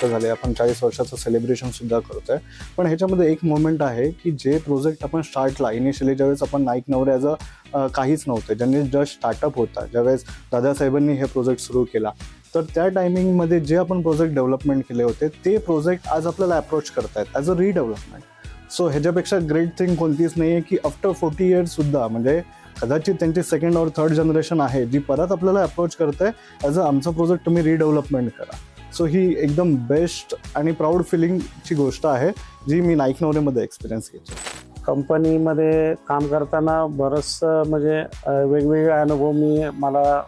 गोष्ट झाली, आपण 40 वर्षाचं सेलिब्रेशन सुद्धा करतोय. पण ह्याच्यामध्ये एक मोमेंट आहे की जे प्रोजेक्ट आपण स्टार्टला इनिशियली ज्यावेळेस आपण नाईक नवरे ॲज अ काहीच नव्हतं, ज्यांनी जस्ट स्टार्टअप होता, ज्यावेळेस दादासाहेबांनी हे प्रोजेक्ट सुरू केला, तर त्या टायमिंगमध्ये जे आपण प्रोजेक्ट डेव्हलपमेंट केले होते ते प्रोजेक्ट आज आपल्याला अप्रोच करतायत ॲज अ रिडेव्हलपमेंट. सो ह्याच्यापेक्षा ग्रेट थिंग कोणतीच नाही आहे की आफ्टर 40 इयर्ससुद्धा, म्हणजे कदाचित त्यांची सेकंड और थर्ड जनरेशन आहे जी परत आपल्याला अप्रोच करते ॲज अ आमचा प्रोजेक्ट तुम्ही रिडेव्हलपमेंट करा. सो ही एकदम बेस्ट आणि प्राऊड फिलिंगची गोष्ट आहे जी मी नाईक नवरेमध्ये एक्सपिरियन्स घेतो. कंपनीमध्ये काम करताना बरंचसं म्हणजे वेगवेगळे अनुभव मला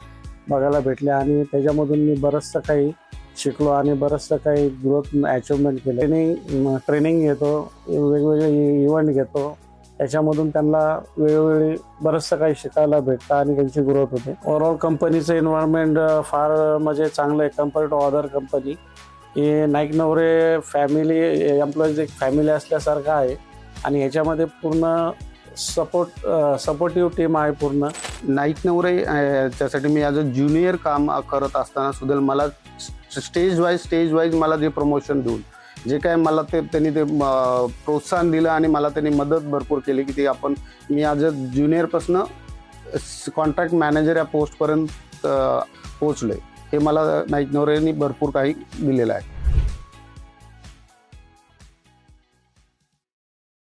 बघायला भेटले आणि त्याच्यामधून मी बरंचसं काही शिकलो आणि बरंचसं काही ग्रोथ अचिव्हमेंट केलं. ट्रेनिंग घेतो, वेगवेगळे इव्हेंट घेतो, त्याच्यामधून त्यांना वेळोवेळी बरंचसं काही शिकायला भेटतं आणि त्यांची ग्रोथ होते. ओव्हरऑल कंपनीचं एन्व्हायरमेंट फार म्हणजे चांगलं आहे कम्पेअर टू अदर कंपनी. हे नाईक नवरे फॅमिली एम्प्लॉईज एक फॅमिली असल्यासारखं आहे आणि ह्याच्यामध्ये पूर्ण सपोर्टिव्ह टीम आहे पूर्ण. नाईक नवरे त्यासाठी मी ॲज अ ज्युनियर काम करत असताना सुद्धा मला स्टेज वाईज मला जे प्रमोशन देऊन जे काय मला त्यांनी ते प्रोत्साहन दिलं आणि मला त्यांनी मदत भरपूर केली की मी ॲज अ ज्युनियरपासून कॉन्ट्रॅक्ट मॅनेजर या पोस्टपर्यंत पोचलो आहे. हे मला नाईक नवरेंनी भरपूर काही दिलेलं आहे.